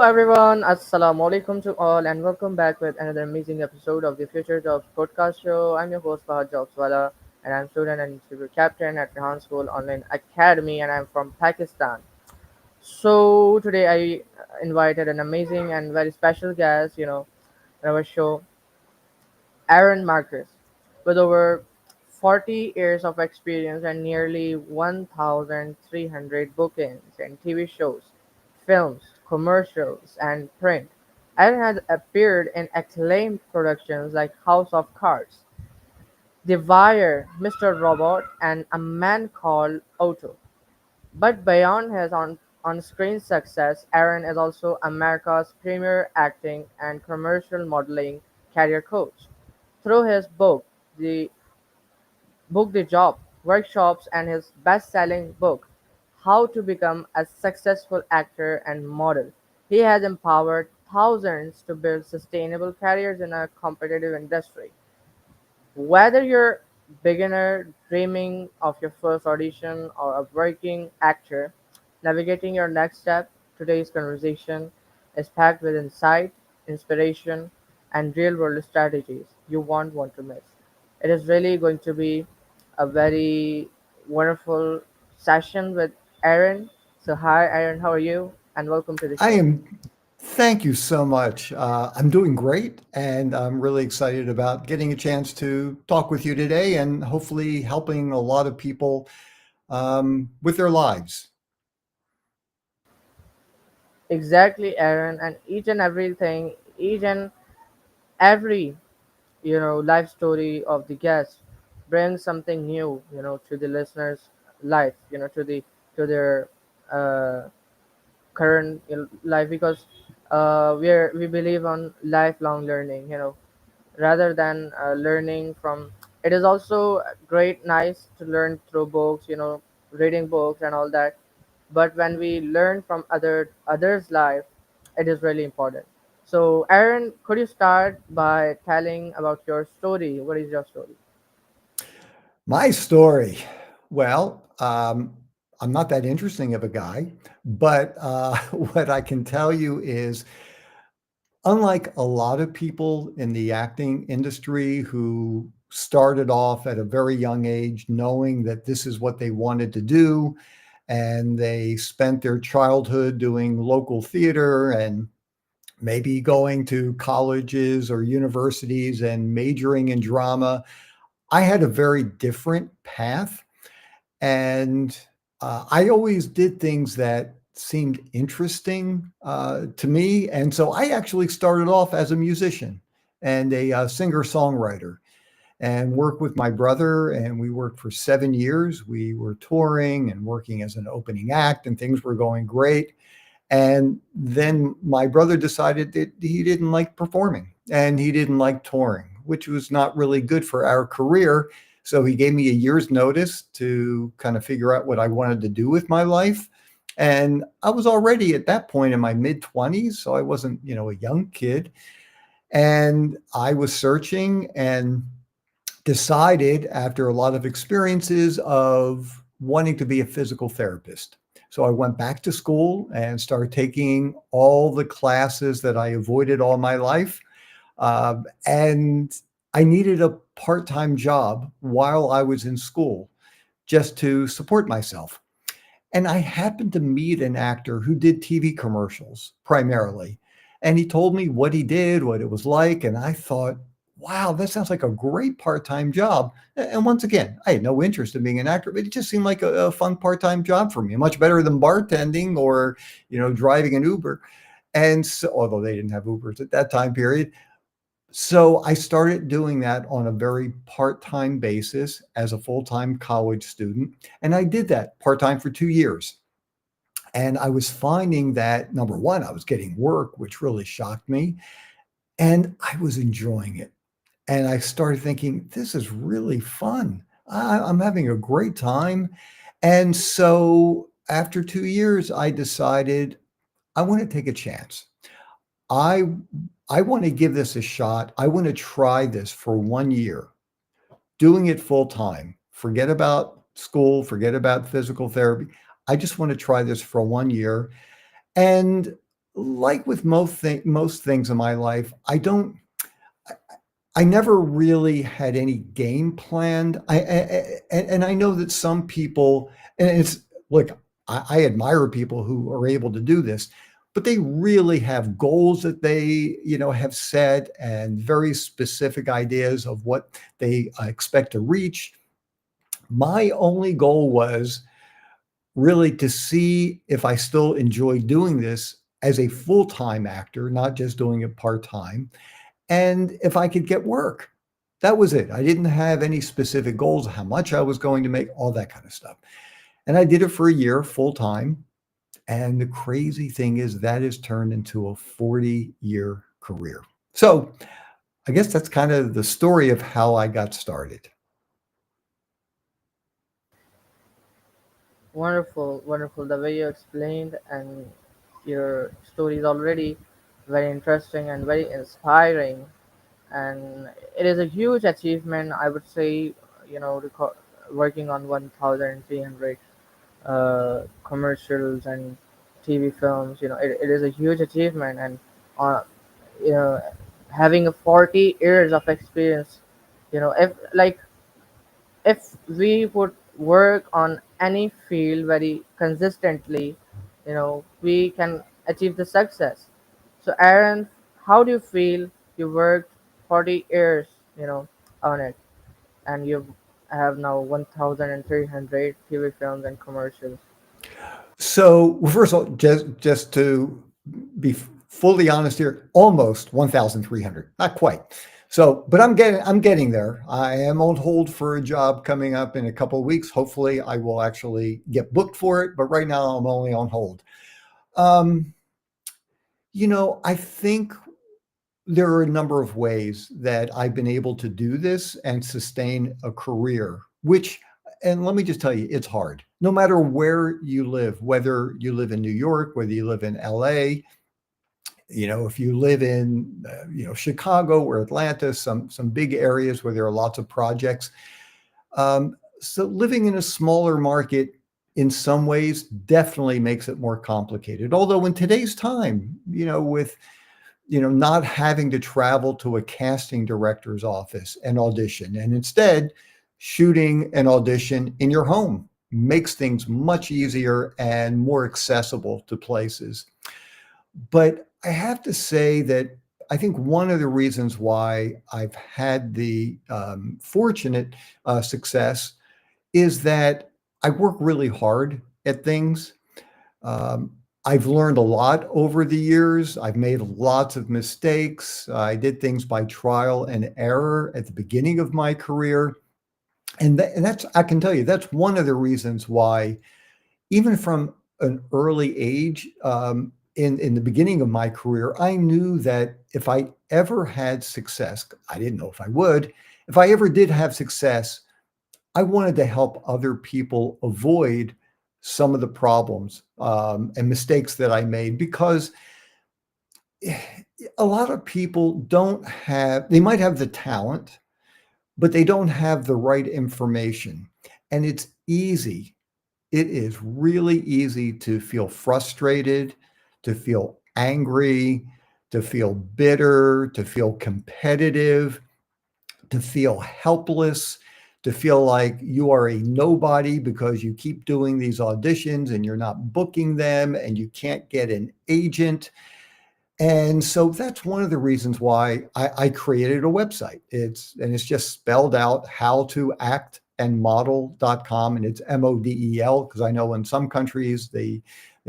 everyone, Assalamu alaikum to all, and welcome back with another amazing episode of the Future Jobs podcast show. I'm your host Fahad Jobswala, and I'm student and interview captain at Rehan School Online Academy, and I'm from Pakistan. So today I invited an amazing and very special guest, on our show, Aaron Marcus, with over 40 years of experience and nearly 1,300 bookings in TV shows, films, commercials, and print. Aaron has appeared in acclaimed productions like House of Cards, The Wire, Mr. Robot, and A Man Called Otto. But beyond his on-screen success, Aaron is also America's premier acting and commercial modeling career coach. Through his The Job workshops and his best-selling book, How to Become a Successful Actor and Model, he has empowered thousands to build sustainable careers in a competitive industry. Whether you're beginner dreaming of your first audition or a working actor navigating your next step, today's conversation is packed with insight, inspiration, and real world strategies you won't want to miss. It is really going to be a very wonderful session with Aaron. So, hi, Aaron, how are you? And welcome to the I show. am, thank you so much. I'm doing great, and I'm really excited about getting a chance to talk with you today and hopefully helping a lot of people with their lives. Exactly, Aaron, and each and everything, each and every life story of the guest brings something new to the listeners life, to their uh, current life, because we believe on lifelong learning, rather than learning from. It is also great nice to learn through books, reading books and all that, but when we learn from others life, it is really important. So Aaron, could you start by telling about your story? What is your story? My story. Well, I'm not that interesting of a guy, but what I can tell you is unlike a lot of people in the acting industry who started off at a very young age knowing that this is what they wanted to do, and they spent their childhood doing local theater and maybe going to colleges or universities and majoring in drama. I had a very different path, and I always did things that seemed interesting to me. And so I actually started off as a musician and a singer songwriter and worked with my brother. And we worked for 7 years. We were touring and working as an opening act, and things were going great. And then my brother decided that he didn't like performing and he didn't like touring, which was not really good for our career. So he gave me a year's notice to kind of figure out what I wanted to do with my life. And I was already at that point in my mid 20s. So I wasn't, a young kid. And I was searching and decided after a lot of experiences of wanting to be a physical therapist. So I went back to school and started taking all the classes that I avoided all my life. And I needed a part time job while I was in school just to support myself. And I happened to meet an actor who did TV commercials primarily. And he told me what he did, what it was like. And I thought, wow, that sounds like a great part time job. And once again, I had no interest in being an actor, but it just seemed like a fun part time job for me, much better than bartending or, driving an Uber. And so, although they didn't have Ubers at that time period. So I started doing that on a very part time basis as a full time college student. And I did that part time for 2 years. And I was finding that number one, I was getting work, which really shocked me. And I was enjoying it. And I started thinking, this is really fun. I'm having a great time. And so after 2 years, I decided I want to take a chance. I I want to give this a shot. I want to try this for 1 year, doing it full time. Forget about school, forget about physical therapy. I just want to try this for 1 year. And like with most things in my life, I I never really had any game planned. And I know that some people, and it's look, I admire people who are able to do this, but they really have goals that they, have set and very specific ideas of what they expect to reach. My only goal was really to see if I still enjoy doing this as a full-time actor, not just doing it part-time, and if I could get work. That was it. I didn't have any specific goals, how much I was going to make, all that kind of stuff. And I did it for a year full time. And the crazy thing is that has turned into a 40-year career. So I guess that's kind of the story of how I got started. Wonderful, wonderful. The way you explained and your story is already very interesting and very inspiring. And it is a huge achievement, I would say. Working on 1,300 commercials and TV films. It is a huge achievement, and uh, you know, having a 40 years of experience. If we would work on any field very consistently, we can achieve the success. So, Aaron, how do you feel you worked 40 years, on it, and you have now 1,300 TV films and commercials? So, well, first of all, just to be fully honest here, almost 1,300, not quite. So, but I'm getting there. I am on hold for a job coming up in a couple of weeks. Hopefully, I will actually get booked for it. But right now, I'm only on hold. Um, I think there are a number of ways that I've been able to do this and sustain a career, which, and let me just tell you, it's hard. No matter where you live, whether you live in New York, whether you live in LA, if you live in, Chicago or Atlanta, some big areas where there are lots of projects. So living in a smaller market in some ways definitely makes it more complicated. Although in today's time, with not having to travel to a casting director's office and audition, and instead shooting an audition in your home makes things much easier and more accessible to places. But I have to say that I think one of the reasons why I've had the fortunate success is that I work really hard at things. Um, I've learned a lot over the years. I've made lots of mistakes. I did things by trial and error at the beginning of my career. And that's, I can tell you, that's one of the reasons why, even from an early age, in the beginning of my career, I knew that if I ever had success, I didn't know if I would, if I ever did have success, I wanted to help other people avoid some of the problems and mistakes that I made, because a lot of people they might have the talent, but they don't have the right information. And it is really easy to feel frustrated, to feel angry, to feel bitter, to feel competitive, to feel helpless, to feel like you are a nobody because you keep doing these auditions and you're not booking them and you can't get an agent. And so that's one of the reasons why I created a website. It's just spelled out how to act and model.com, and it's MODEL, because I know in some countries they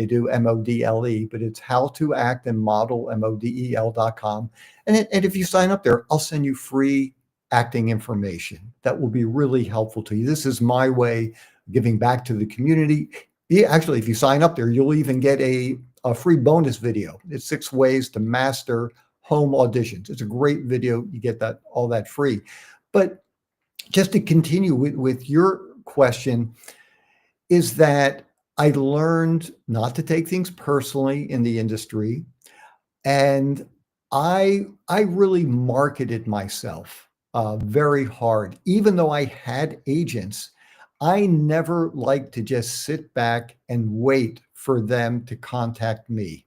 do MODLE, but it's how to act and model MODEL.com. And if you sign up there, I'll send you free acting information that will be really helpful to you. This is my way of giving back to the community. Yeah, actually, if you sign up there, you'll even get a free bonus video. It's 6 ways to master home auditions. It's a great video. You get all that free. But just to continue with your question, is that I learned not to take things personally in the industry. And I really marketed myself very hard. Even though I had agents, I never liked to just sit back and wait for them to contact me.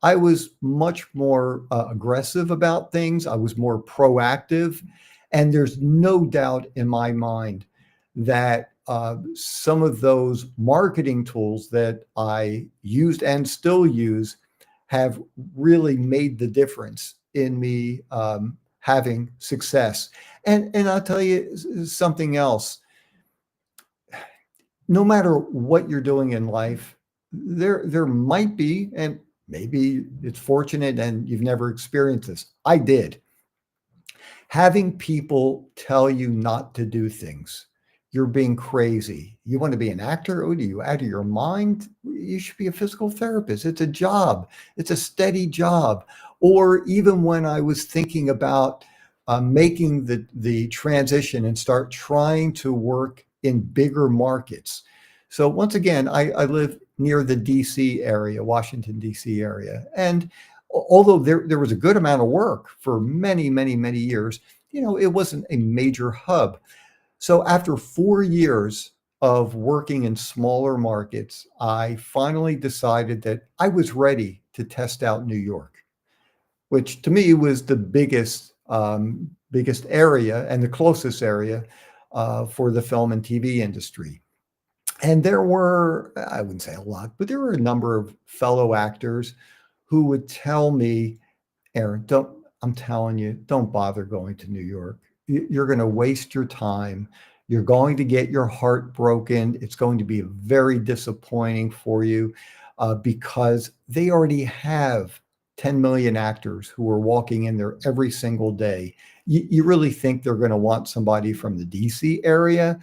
I was much more aggressive about things. I was more proactive. And there's no doubt in my mind that some of those marketing tools that I used and still use have really made the difference in me having success. And I'll tell you something else. No matter what you're doing in life, there might be, and maybe it's fortunate and you've never experienced this. I did. Having people tell you not to do things. You're being crazy. You want to be an actor? Oh, do you out of your mind? You should be a physical therapist. It's a job. It's a steady job. Or even when I was thinking about making the transition and start trying to work in bigger markets. So once again, I live near the DC area, Washington DC area, and although there was a good amount of work for many, many, many years, it wasn't a major hub. So after 4 years of working in smaller markets, I finally decided that I was ready to test out New York, which to me was the biggest area and the closest area for the film and TV industry. And there were, I wouldn't say a lot, but there were a number of fellow actors who would tell me, Aaron, I'm telling you, don't bother going to New York. You're going to waste your time. You're going to get your heart broken. It's going to be very disappointing for you because they already have 10 million actors who are walking in there every single day. You really think they're going to want somebody from the DC area?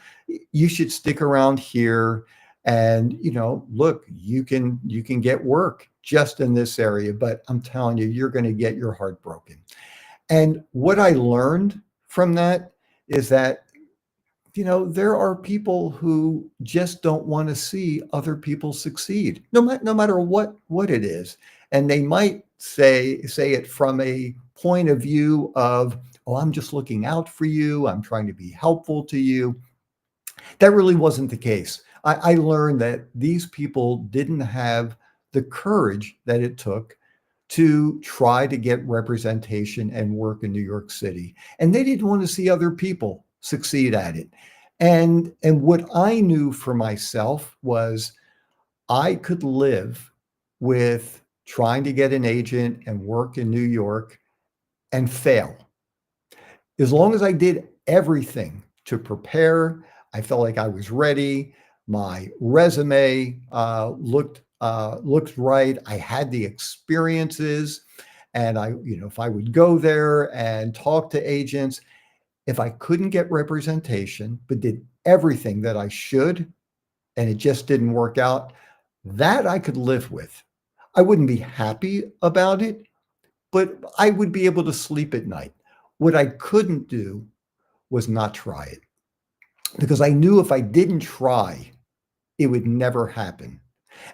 You should stick around here and look, you can get work just in this area, but I'm telling you, you're going to get your heart broken. And what I learned from that is that there are people who just don't want to see other people succeed, no matter what it is. And they might say it from a point of view of, oh, I'm just looking out for you. I'm trying to be helpful to you. That really wasn't the case. I learned that these people didn't have the courage that it took to try to get representation and work in New York City. And they didn't want to see other people succeed at it. And what I knew for myself was I could live with trying to get an agent and work in New York and fail. As long as I did everything to prepare, I felt like I was ready. My resume looked right. I had the experiences, and if I would go there and talk to agents, if I couldn't get representation but did everything that I should, and it just didn't work out, that I could live with. I wouldn't be happy about it, but I would be able to sleep at night. What I couldn't do was not try it, because I knew if I didn't try, it would never happen.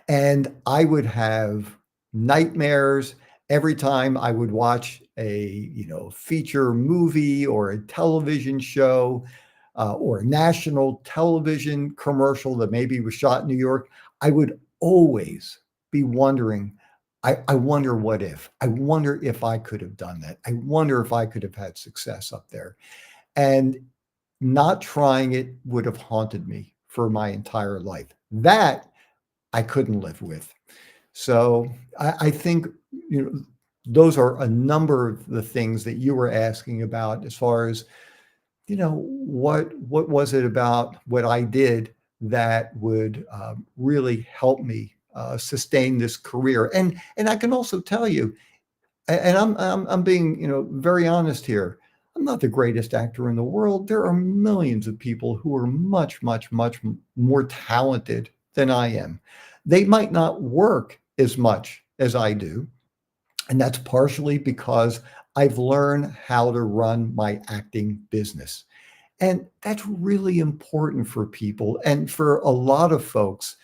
And I would have nightmares every time I would watch a feature movie or a television show or a national television commercial that maybe was shot in New York. I would always be wondering, I wonder what if. I wonder if I could have done that. I wonder if I could have had success up there. And not trying it would have haunted me for my entire life. That I couldn't live with. So I think those are a number of the things that you were asking about as far as what was it about what I did that would really help me sustain this career. And I can also tell you, and I'm being very honest here. I'm not the greatest actor in the world. There are millions of people who are much, much, much more talented than I am. They might not work as much as I do. And that's partially because I've learned how to run my acting business. And that's really important for people. And for a lot of folks,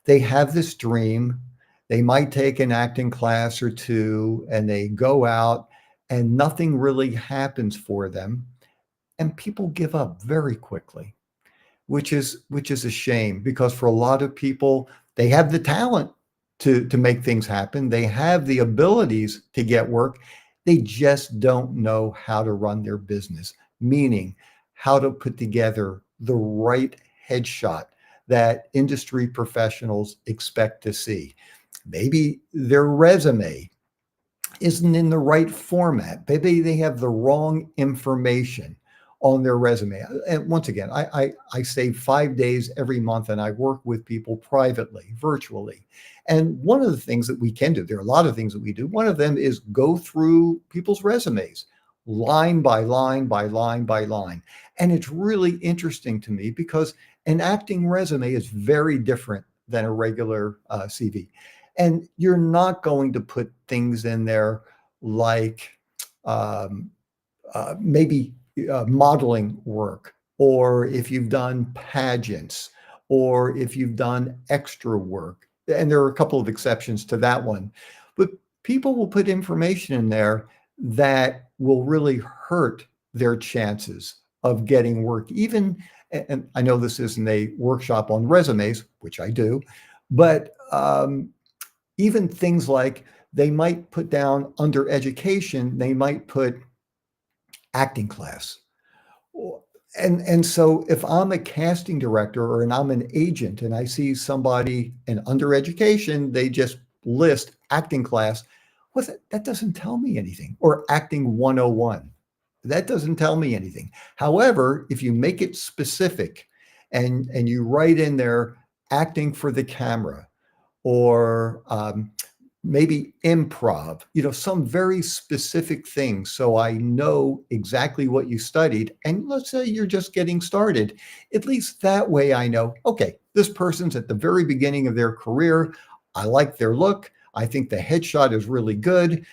they have this dream. They might take an acting class or two and they go out and nothing really happens for them. And people give up very quickly, which is a shame, because for a lot of people, they have the talent. to make things happen. They have the abilities to get work. They just don't know how to run their business, meaning how to put together the right headshot that industry professionals expect to see. Maybe their resume isn't in the right format. Maybe they have the wrong information on their resume. And once again, I save 5 days every month and I work with people privately, virtually. And one of the things that we can do, there are a lot of things that we do. One of them is go through people's resumes line by line by line by line. And it's really interesting to me because an acting resume is very different than a regular CV. And you're not going to put things in there like um, maybe modeling work, or if you've done pageants, or if you've done extra work. And there are a couple of exceptions to that one. But people will put information in there that will really hurt their chances of getting work. Even, and I know this isn't a workshop on resumes, which I do, but even things like they might put down under education, they might put acting class. And so if I'm a casting director or and I'm an agent and I see somebody in under education, they just list acting class. What's that? That doesn't tell me anything. Or acting 101. That doesn't tell me anything. However, if you make it specific and you write in there acting for the camera, or maybe improv, some very specific things. So I know exactly what you studied. And let's say you're just getting started. At least that way I know, okay, this person's at the very beginning of their career. I like their look. I think the headshot is really good.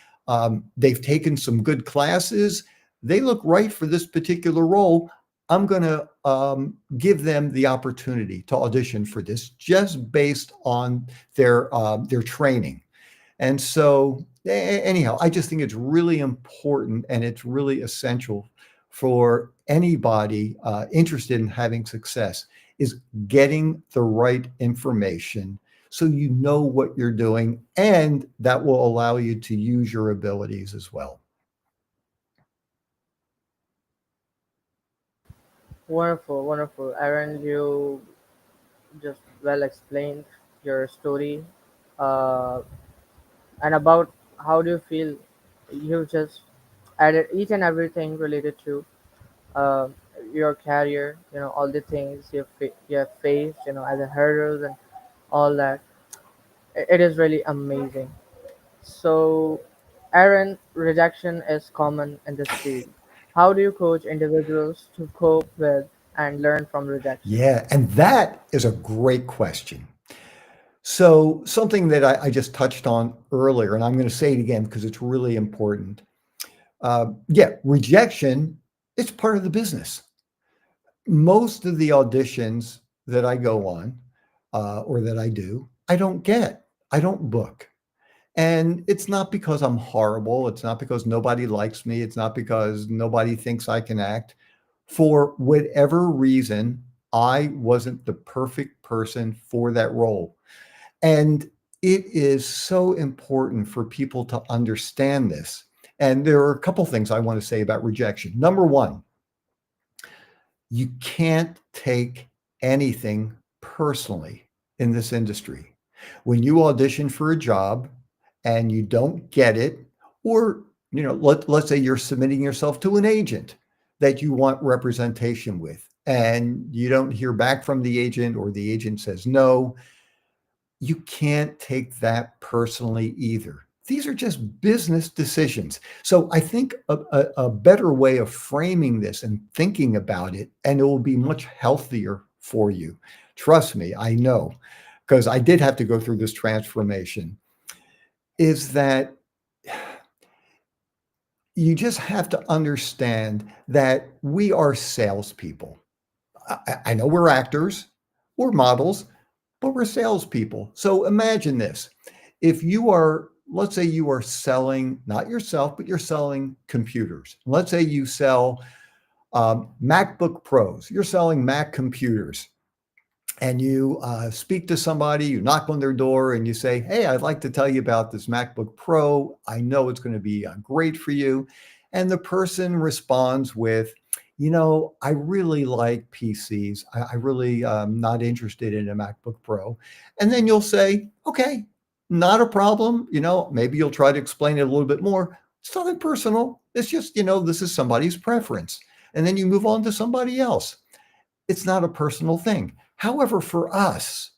They've taken some good classes. They look right for this particular role. I'm going to give them the opportunity to audition for this just based on their training. And so, anyhow, I just think it's really important and it's really essential for anybody interested in having success is getting the right information so you know what you're doing, and that will allow you to use your abilities as well. Wonderful, wonderful. Aaron, you just well explained your story, uh, and about how do you feel. You just added each and everything related to uh, your career. All the things you have faced. As a hurdles and all that. It is really amazing. So, Aaron, rejection is common in this field. How do you coach individuals to cope with and learn from rejection? Yeah, and that is a great question. So, something that I just touched on earlier, and I'm going to say it again because it's really important. Yeah, rejection, it's part of the business. Most of the auditions that I go on or that I do, I don't get, I don't book. And it's not because I'm horrible. It's not because nobody likes me. It's not because nobody thinks I can act. For whatever reason, I wasn't the perfect person for that role. And it is so important for people to understand this. And there are a couple things I want to say about rejection. Number one, you can't take anything personally in this industry. When you audition for a job and you don't get it, or let's say you're submitting yourself to an agent that you want representation with, and you don't hear back from the agent, or the agent says no, you can't take that personally either. These are just business decisions. So I think a better way of framing this and thinking about it, and it will be much healthier for you. Trust me, I know, because I did have to go through this transformation, is that you just have to understand that we are salespeople. I know we're actors, we're models, but we're salespeople. So imagine this. If you are, let's say you are selling, not yourself, but you're selling computers. Let's say you sell MacBook Pros, you're selling Mac computers. and you speak to somebody, you knock on their door and you say, "Hey, I'd like to tell you about this MacBook Pro. I know it's going to be great for you." And the person responds with, I really like PCs. I really not interested in a MacBook Pro. And then you'll say, "Okay, not a problem." Maybe you'll try to explain it a little bit more. It's nothing personal. It's just, this is somebody's preference. And then you move on to somebody else. It's not a personal thing. However, for us,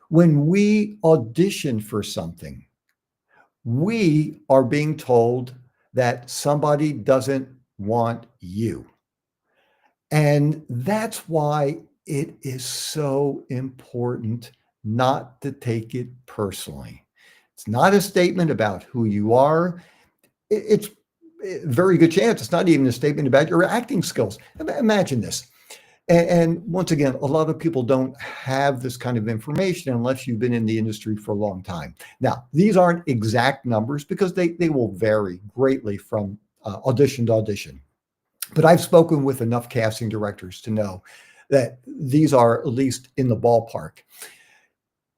when we audition for something, we are being told that somebody doesn't want you. And that's why it is so important not to take it personally. It's not a statement about who you are. It's a very good chance it's not even a statement about your acting skills. Imagine this. And once again, a lot of people don't have this kind of information unless you've been in the industry for a long time. Now, these aren't exact numbers because they will vary greatly from audition to audition. But I've spoken with enough casting directors to know that these are at least in the ballpark.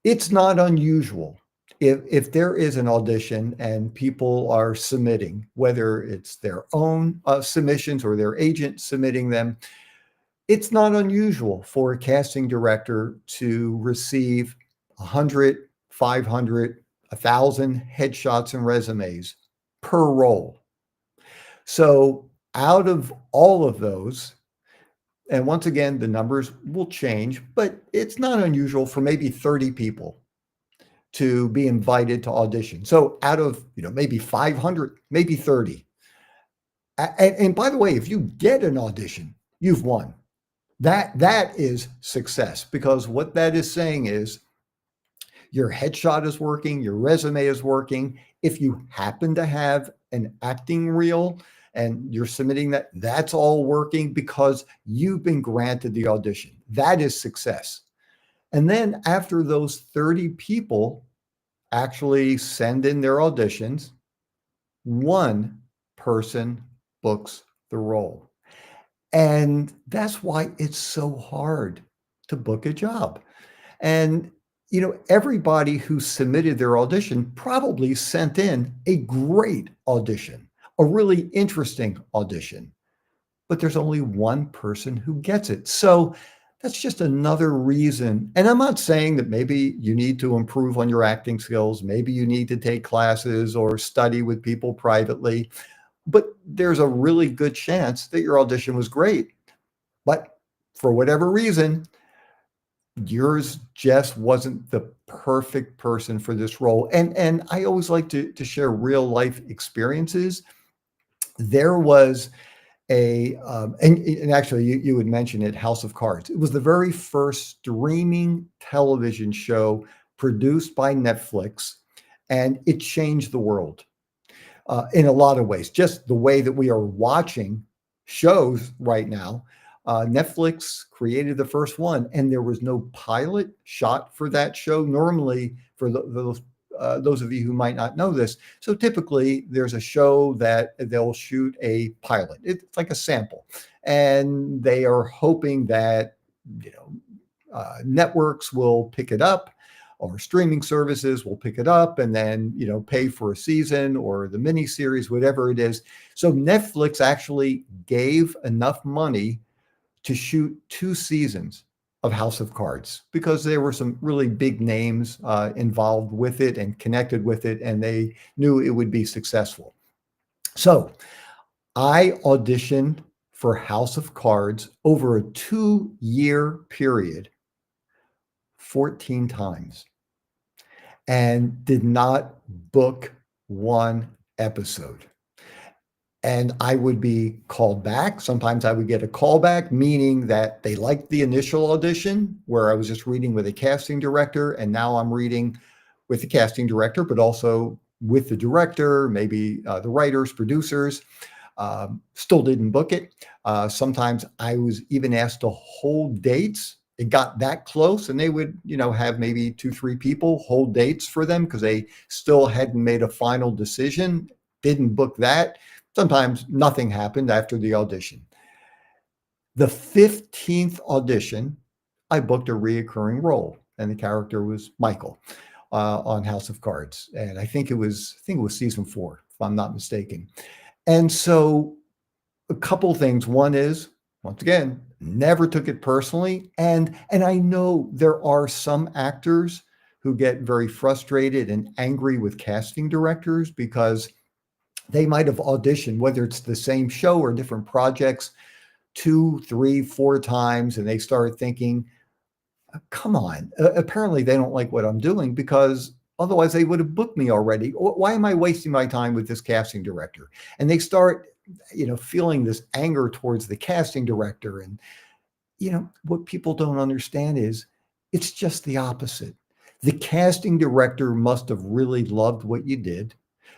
It's not unusual if there is an audition and people are submitting, whether it's their own submissions or their agent submitting them. It's not unusual for a casting director to receive 100, 500, 1,000 headshots and resumes per role. So out of all of those, and once again, the numbers will change, but it's not unusual for maybe 30 people to be invited to audition. So out of, maybe 500, maybe 30. And by the way, if you get an audition, you've won. That is success, because what that is saying is your headshot is working, your resume is working. If you happen to have an acting reel and you're submitting that, that's all working because you've been granted the audition. That is success. And then after those 30 people actually send in their auditions, one person books the role. And that's why it's so hard to book a job. And, everybody who submitted their audition probably sent in a great audition, a really interesting audition, but there's only one person who gets it. So that's just another reason. And I'm not saying that maybe you need to improve on your acting skills. Maybe you need to take classes or study with people privately. But there's a really good chance that your audition was great. But for whatever reason, yours just wasn't the perfect person for this role. And I always like to share real life experiences. There was and actually you would mention it, House of Cards. It was the very first streaming television show produced by Netflix, and it changed the world in a lot of ways. Just the way that we are watching shows right now. Netflix created the first one, and there was no pilot shot for that show. Normally, for those of you who might not know this, so typically there's a show that they'll shoot a pilot. It's like a sample, and they are hoping that networks will pick it up, or streaming services will pick it up and then pay for a season or the mini series, whatever it is. So Netflix actually gave enough money to shoot 2 seasons of House of Cards because there were some really big names involved with it and connected with it, and they knew it would be successful. So I auditioned for House of Cards over a 2-year period 14 times and did not book one episode. And I would be called back. Sometimes I would get a call back, meaning that they liked the initial audition where I was just reading with a casting director. And now I'm reading with the casting director, but also with the director, maybe the writers, producers. Still didn't book it. Sometimes I was even asked to hold dates. It got that close, and they would, have maybe 2, 3 people hold dates for them because they still hadn't made a final decision. Didn't book that. Sometimes nothing happened after the audition. The 15th audition, I booked a reoccurring role, and the character was Michael on House of Cards, and I think it was season 4, if I'm not mistaken. And so a couple things. One is, once again, never took it personally, and I know there are some actors who get very frustrated and angry with casting directors because they might have auditioned, whether it's the same show or different projects, two, three, four times, and they start thinking, come on, apparently they don't like what I'm doing because otherwise they would have booked me already. Why am I wasting my time with this casting director? And they start, feeling this anger towards the casting director. And, what people don't understand is it's just the opposite. The casting director must have really loved what you did,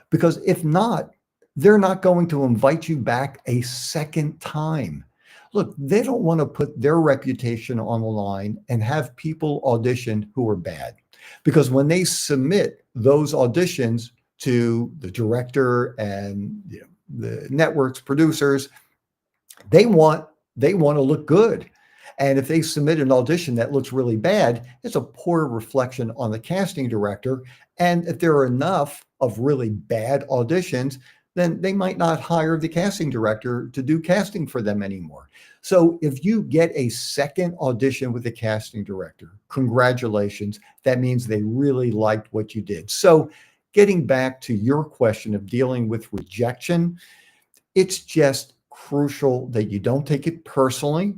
because if not, they're not going to invite you back a second time. Look, they don't want to put their reputation on the line and have people audition who are bad. Because when they submit those auditions to the director and the network's producers, they want to look good. And if they submit an audition that looks really bad, it's a poor reflection on the casting director. And if there are enough of really bad auditions, then they might not hire the casting director to do casting for them anymore. So if you get a second audition with the casting director, congratulations. That means they really liked what you did. So getting back to your question of dealing with rejection, it's just crucial that you don't take it personally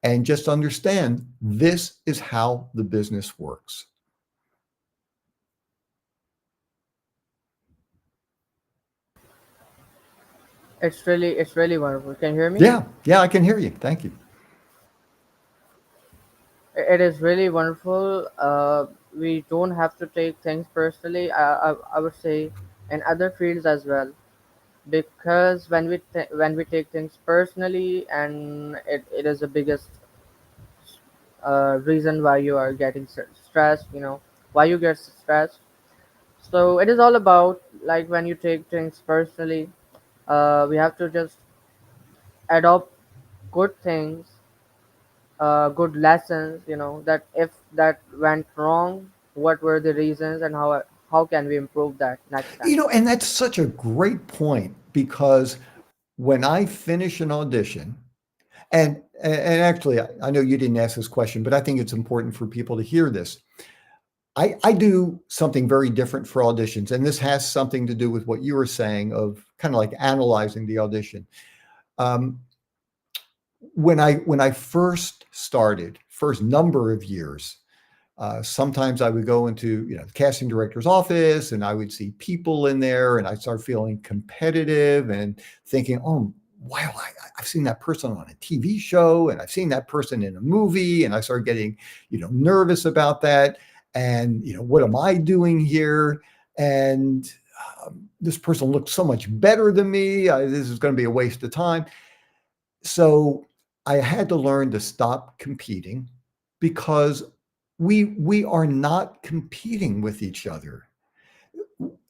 and just understand this is how the business works. It's really wonderful. Can you hear me? Yeah, yeah, I can hear you. Thank you. It is really wonderful. We don't have to take things personally. I would say in other fields as well, because when we take things personally, and it is the biggest reason why you are getting stressed. Why you get stressed. So it is all about, like, when you take things personally, we have to just adopt good things, good lessons. That if that went wrong, what were the reasons, and how can we improve that next time. And that's such a great point, because when I finish an audition, and actually, I know you didn't ask this question, but I think it's important for people to hear this. I do something very different for auditions, and this has something to do with what you were saying of kind of like analyzing the audition. Um, when I first started, first number of years, sometimes I would go into the casting director's office, and I would see people in there, and I start feeling competitive and thinking, oh wow, I've seen that person on a TV show, and I've seen that person in a movie, and I start getting nervous about that. And what am I doing here? And this person looks so much better than me. This is going to be a waste of time. So I had to learn to stop competing, because we are not competing with each other.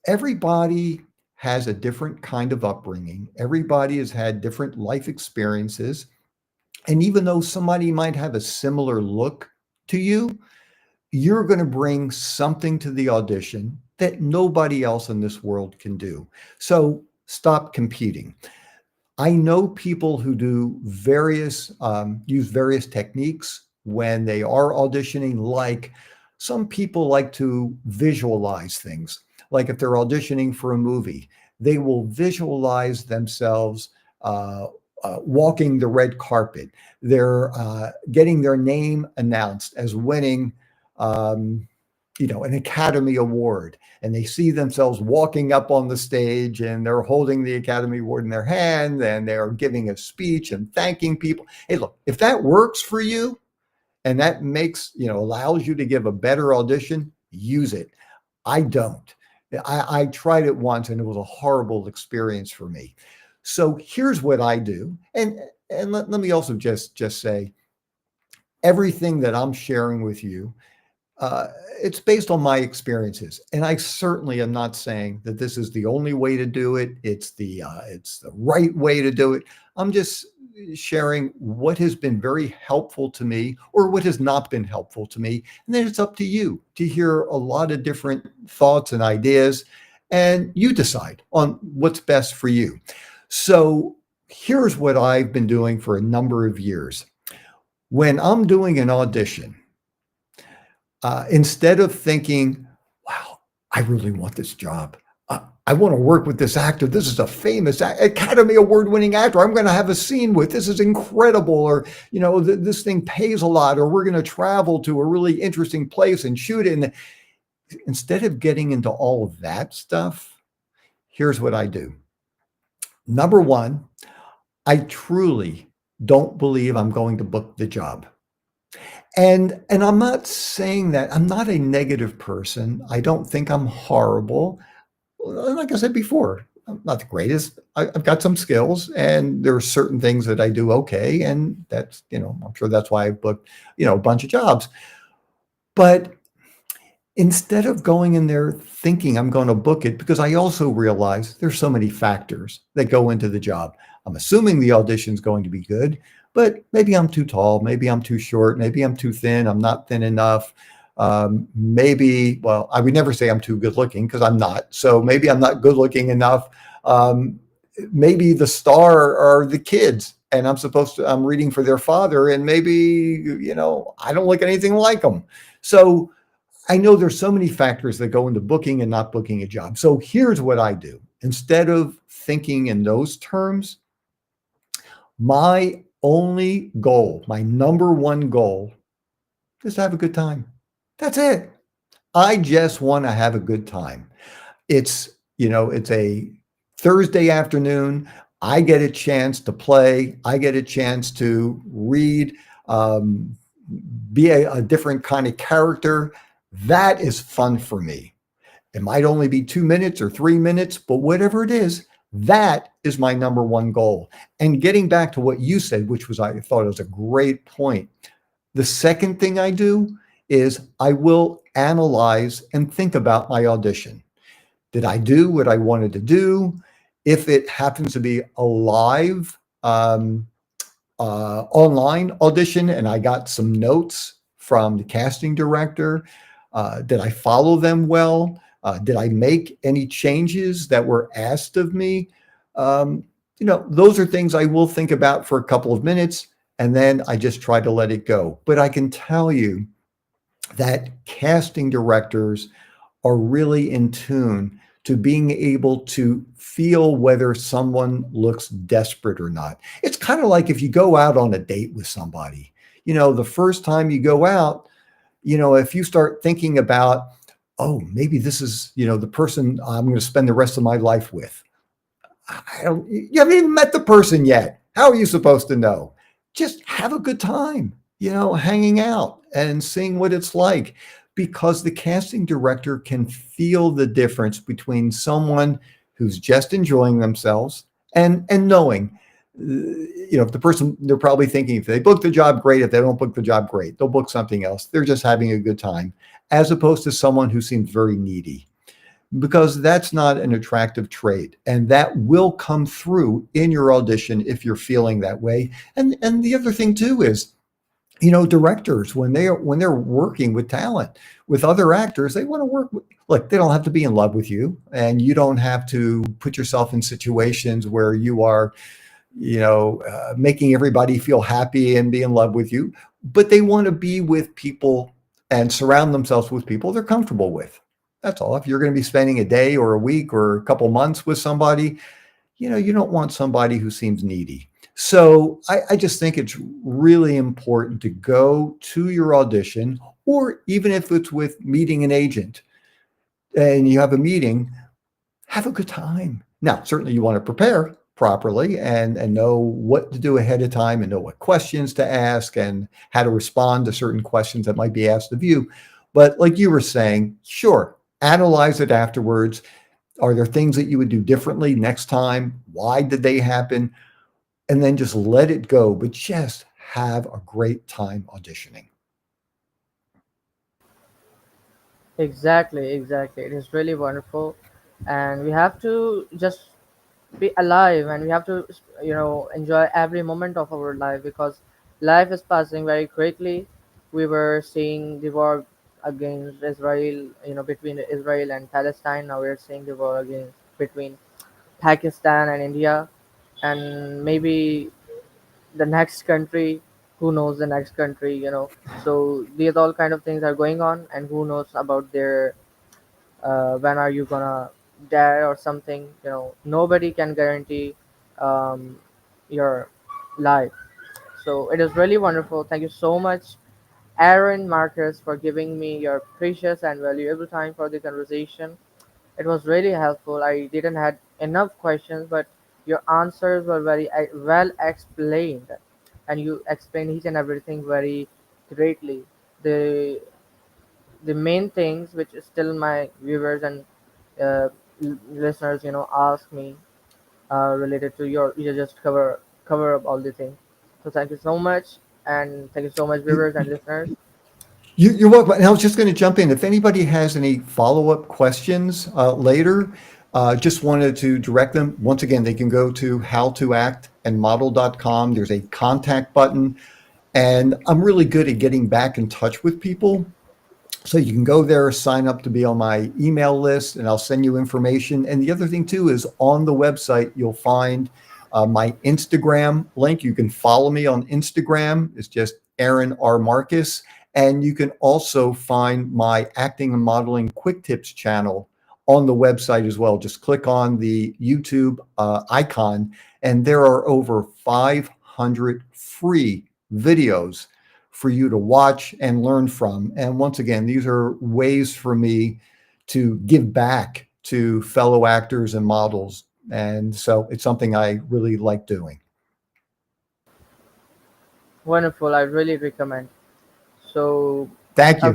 Everybody has a different kind of upbringing. Everybody has had different life experiences. And even though somebody might have a similar look to you, you're going to bring something to the audition that nobody else in this world can do. So stop competing. I know people who do use various techniques when they are auditioning. Like, some people like to visualize things. Like, if they're auditioning for a movie, they will visualize themselves walking the red carpet. They're getting their name announced as winning, um, an Academy Award, and they see themselves walking up on the stage, and they're holding the Academy Award in their hand, and they're giving a speech and thanking people. Hey, look, if that works for you, and that allows you to give a better audition, use it. I don't. I tried it once, and it was a horrible experience for me. So here's what I do. And let me also just say, everything that I'm sharing with you, uh, it's based on my experiences, and I certainly am not saying that this is the only way to do it. It's the right way to do it. I'm just sharing what has been very helpful to me or what has not been helpful to me. And then it's up to you to hear a lot of different thoughts and ideas, and you decide on what's best for you. So here's what I've been doing for a number of years. When I'm doing an audition, instead of thinking, wow, I really want this job. I want to work with this actor. This is a famous Academy Award winning actor. I'm going to have a scene with. This is incredible. Or, this thing pays a lot. Or we're going to travel to a really interesting place and shoot it. And instead of getting into all of that stuff, here's what I do. Number one, I truly don't believe I'm going to book the job. And I'm not saying that I'm not a negative person. I don't think I'm horrible. Like I said before, I'm not the greatest. I've got some skills, and there are certain things that I do okay, and that's I'm sure that's why I've booked a bunch of jobs. But instead of going in there thinking I'm going to book it, because I also realize there's so many factors that go into the job. I'm assuming the audition's going to be good, but maybe I'm too tall, maybe I'm too short, maybe I'm too thin, I'm not thin enough. Maybe, well, I would never say I'm too good looking because I'm not. So maybe I'm not good looking enough. Um, Maybe the star are the kids, and I'm reading for their father, and maybe, I don't look anything like them. So I know there's so many factors that go into booking and not booking a job. So here's what I do. Instead of thinking in those terms, my only goal, my number one goal is to have a good time. That's it. I just want to have a good time. It's a Thursday afternoon. I get a chance to play. I get a chance to read, um, be a different kind of character. That is fun for me. It might only be 2 minutes or 3 minutes, but whatever it is, that is my number one goal. And getting back to what you said, which was, I thought it was a great point. The second thing I do is I will analyze and think about my audition. Did I do what I wanted to do? If it happens to be a live online audition and I got some notes from the casting director, did I follow them well? Did I make any changes that were asked of me? Um, those are things I will think about for a couple of minutes, and then I just try to let it go. But I can tell you that casting directors are really in tune to being able to feel whether someone looks desperate or not. It's kind of like if you go out on a date with somebody, the first time you go out, if you start thinking about, oh, maybe this is, the person I'm going to spend the rest of my life with. You haven't even met the person yet. How are you supposed to know? Just have a good time, hanging out and seeing what it's like, because the casting director can feel the difference between someone who's just enjoying themselves and knowing, if the person, they're probably thinking if they book the job, great. If they don't book the job, great. They'll book something else. They're just having a good time, as opposed to someone who seems very needy, because that's not an attractive trait, and that will come through in your audition if you're feeling that way. And the other thing too is, directors, when they're working with talent, with other actors, they want to work with, look, they don't have to be in love with you, and you don't have to put yourself in situations where you are, making everybody feel happy and be in love with you, but they want to be with people and surround themselves with people they're comfortable with. That's all. If you're going to be spending a day or a week or a couple months with somebody, you don't want somebody who seems needy. So I just think it's really important to go to your audition, or even if it's with meeting an agent and you have a meeting, have a good time. Now, certainly you want to prepare properly and know what to do ahead of time and know what questions to ask and how to respond to certain questions that might be asked of you. But like you were saying, sure, analyze it afterwards. Are there things that you would do differently next time? Why did they happen? And then just let it go, but just have a great time auditioning. Exactly, exactly. It is really wonderful, and we have to just be alive, and we have to enjoy every moment of our life, because life is passing very quickly. We were seeing the war against Israel, between Israel and Palestine. Now we're seeing the war against between Pakistan and India, and maybe the next country. Who knows the next country? So these all kind of things are going on, and who knows about their when are you gonna die or something. Nobody can guarantee um, your life. So it is really wonderful. Thank you so much, Aaron Marcus, for giving me your precious and valuable time for the conversation. It was really helpful. I didn't had enough questions, but your answers were very well explained, and you explained each and everything very greatly. The the main things which still my viewers and uh, listeners, ask me related to you just cover up all the things. So thank you so much, and thank you so much, viewers and listeners. You're welcome. And I was just going to jump in. If anybody has any follow-up questions later, just wanted to direct them. Once again, they can go to howtoactandmodel.com. There's a contact button. And I'm really good at getting back in touch with people. So you can go there, sign up to be on my email list, and I'll send you information. And the other thing too is on the website, you'll find my Instagram link. You can follow me on Instagram. It's just Aaron R. Marcus. And you can also find my acting and modeling quick tips channel on the website as well. Just click on the YouTube icon, and there are over 500 free videos for you to watch and learn from. And once again, these are ways for me to give back to fellow actors and models. And so it's something I really like doing. Wonderful. I really recommend. So Thank a you.